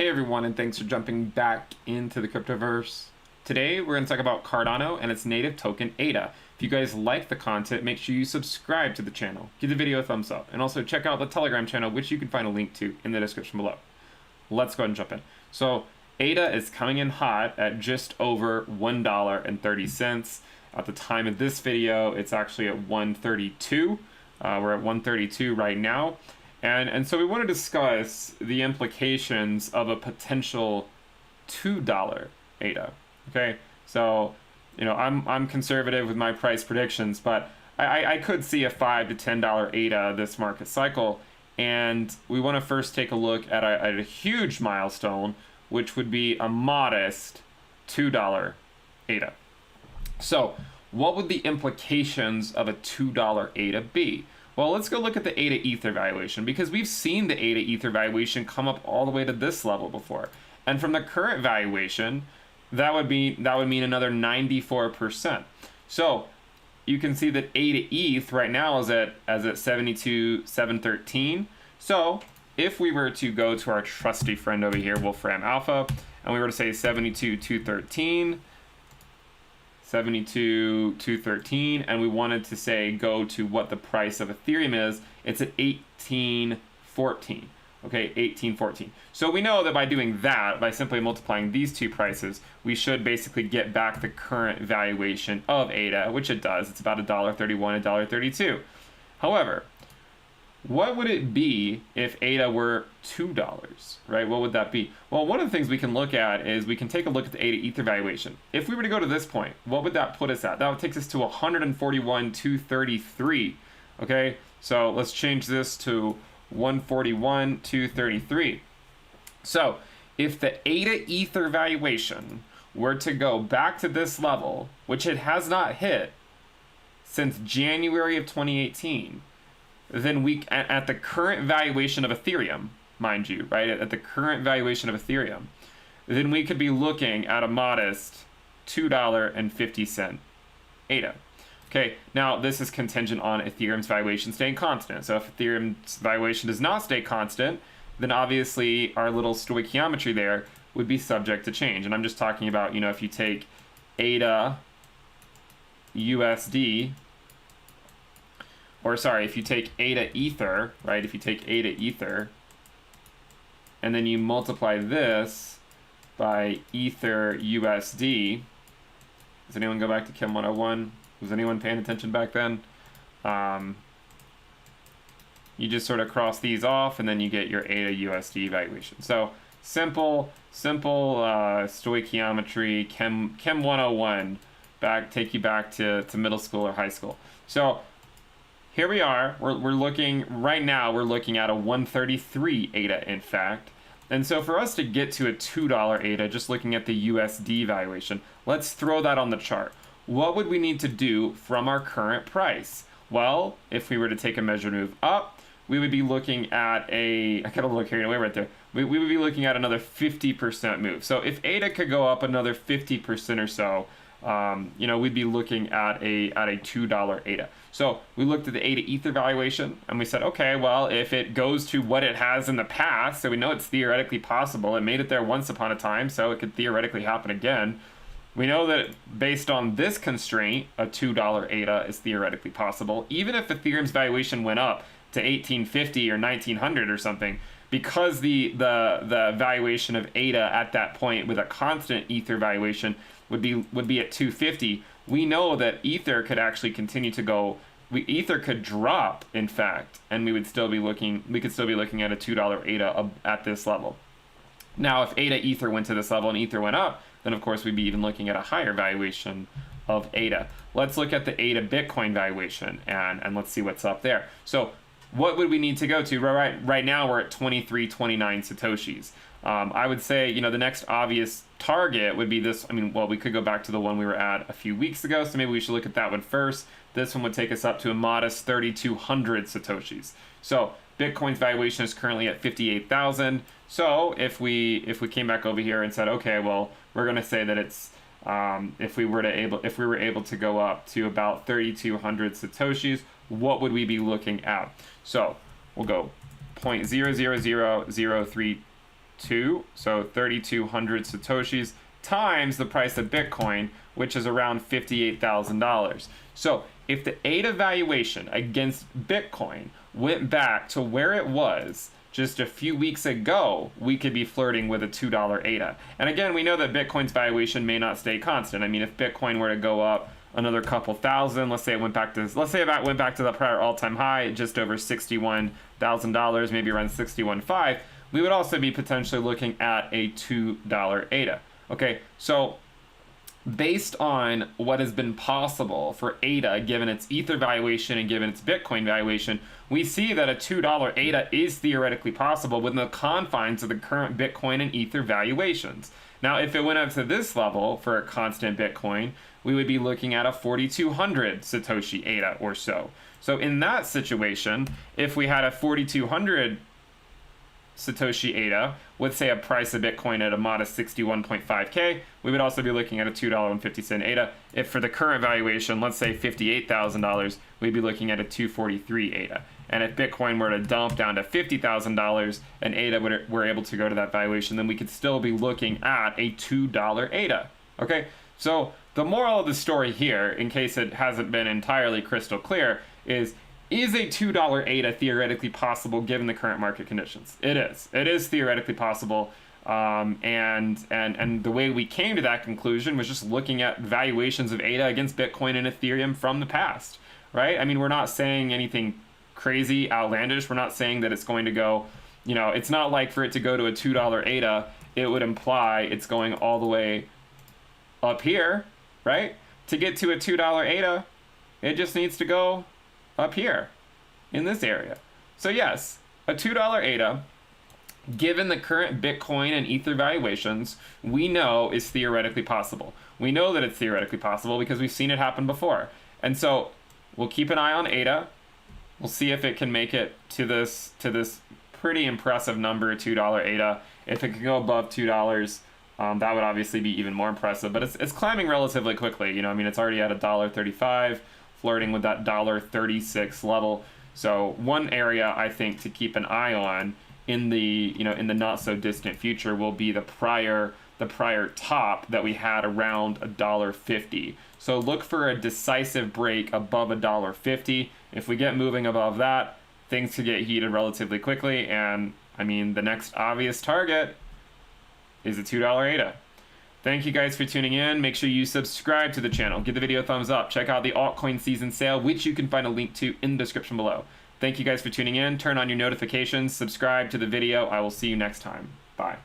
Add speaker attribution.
Speaker 1: Hey everyone, and thanks for jumping back into the cryptoverse. Today we're going to talk about Cardano and its native token ADA. If you guys like the content, make sure you subscribe to the channel, give the video a thumbs up, and also check out the Telegram channel, which you can find a link to in the description below. Let's go ahead and jump in. So ADA is coming in hot at just over $1.30. At the time of this video, it's actually at 132. We're at 132 right now. And so we want to discuss the implications of a potential $2 ADA. Okay, so I'm conservative with my price predictions, but I could see a $5 to $10 ADA this market cycle. And we want to first take a look at a huge milestone, which would be a modest $2 ADA. So what would the implications of a $2 ADA be? Well, let's go look at the ADA Ether valuation, because we've seen the ADA Ether valuation come up all the way to this level before. And from the current valuation, that would mean another 94%. So you can see that ADA ETH right now is at 72,713. So if we were to go to our trusty friend over here, Wolfram Alpha, and we were to say 72,213, 72,213, and we wanted to say go to what the price of Ethereum is, it's at 1814. Okay, 1814. So we know that by doing that, by simply multiplying these two prices, we should basically get back the current valuation of ADA, which it does. It's about $1.31, $1.32. However, what would it be if ADA were $2, right? What would that be? Well, one of the things we can look at is we can take a look at the ADA Ether valuation. If we were to go to this point, what would that put us at? That would take us to 141,233. Okay, so let's change this to 141,233. So if the ADA Ether valuation were to go back to this level, which it has not hit since January of 2018, then we, at the current valuation of Ethereum, mind you, right, at the current valuation of Ethereum, then we could be looking at a modest $2.50 ADA. Okay, now this is contingent on Ethereum's valuation staying constant. So if Ethereum's valuation does not stay constant, then obviously our little stoichiometry there would be subject to change. And I'm just talking about, if you take ADA USD, or sorry, if you take ADA Ether, right? If you take ADA Ether, and then you multiply this by Ether USD, does anyone go back to Chem 101? Was anyone paying attention back then? You just sort of cross these off, and then you get your ADA USD valuation. So simple stoichiometry, Chem 101, take you back to middle school or high school. So here we are, we're looking, right now we're looking at a 133 ADA, in fact. And so for us to get to a $2 ADA, just looking at the USD valuation, let's throw that on the chart. What would we need to do from our current price? Well, if we were to take a measured move up, we would be looking at I gotta look here, way right there. We would be looking at another 50% move. So if ADA could go up another 50% or so, we'd be looking at a $2 ADA. So we looked at the ADA Ether valuation, and we said, okay, well, if it goes to what it has in the past, so we know it's theoretically possible. It made it there once upon a time, so it could theoretically happen again. We know that based on this constraint, a $2 ADA is theoretically possible. Even if Ethereum's valuation went up to 1850 or 1900 or something, because the valuation of ADA at that point with a constant Ether valuation would be at 250. We know that Ether could actually continue to go. Ether could drop, in fact, and we could still be looking at a $2 ADA at this level. Now, if ADA Ether went to this level and Ether went up, then of course we'd be even looking at a higher valuation of ADA. Let's look at the ADA Bitcoin valuation and let's see what's up there. So what would we need to go to? Right now we're at 2329 Satoshis. I would say, the next obvious target would be this. We could go back to the one we were at a few weeks ago, so maybe we should look at that one first. This one would take us up to a modest 3,200 Satoshis. So Bitcoin's valuation is currently at 58,000. So if we came back over here and said, okay, well, we're going to say that it's if we were able to go up to about 3,200 Satoshis, what would we be looking at? So we'll go 0.000032 2, so 3,200 Satoshis times the price of Bitcoin, which is around $58,000. So if the ADA valuation against Bitcoin went back to where it was just a few weeks ago, we could be flirting with a $2 ADA. And again, we know that Bitcoin's valuation may not stay constant. I mean, if Bitcoin were to go up another couple thousand, let's say it went back to the prior all-time high, just over $61,000, maybe around 61.5, we would also be potentially looking at a $2 ADA. Okay, so based on what has been possible for ADA, given its Ether valuation and given its Bitcoin valuation, we see that a $2 ADA is theoretically possible within the confines of the current Bitcoin and Ether valuations. Now, if it went up to this level for a constant Bitcoin, we would be looking at a 4,200 Satoshi ADA or so. So in that situation, if we had a 4,200 Satoshi ADA with, say, a price of Bitcoin at a modest 61.5K, we would also be looking at a $2.50 ADA. If for the current valuation, let's say $58,000, we'd be looking at a 243 ADA. And if Bitcoin were to dump down to $50,000 and ADA were able to go to that valuation, then we could still be looking at a $2 ADA. Okay, so the moral of the story here, in case it hasn't been entirely crystal clear, is a $2 ADA theoretically possible given the current market conditions? It is. It is theoretically possible. And the way we came to that conclusion was just looking at valuations of ADA against Bitcoin and Ethereum from the past, right? I mean, we're not saying anything crazy, outlandish. We're not saying that it's going to go, you know, it's not like for it to go to a $2 ADA, it would imply it's going all the way up here, right? To get to a $2 ADA, it just needs to go up here in this area. So yes, a $2 ADA, given the current Bitcoin and Ether valuations, we know is theoretically possible. We know that it's theoretically possible because we've seen it happen before. And so we'll keep an eye on ADA. We'll see if it can make it to this pretty impressive number, $2 ADA. If it can go above $2, that would obviously be even more impressive. But it's climbing relatively quickly. You know, I mean, it's already at $1.35, flirting with that $1.36 level. So one area I think to keep an eye on in the not so distant future will be the prior top that we had around $1.50. So look for a decisive break above $1.50. If we get moving above that, things could get heated relatively quickly. And I mean, the next obvious target is a $2 ADA. Thank you guys for tuning in. Make sure you subscribe to the channel. Give the video a thumbs up. Check out the altcoin season sale, which you can find a link to in the description below. Thank you guys for tuning in. Turn on your notifications. Subscribe to the video. I will see you next time. Bye.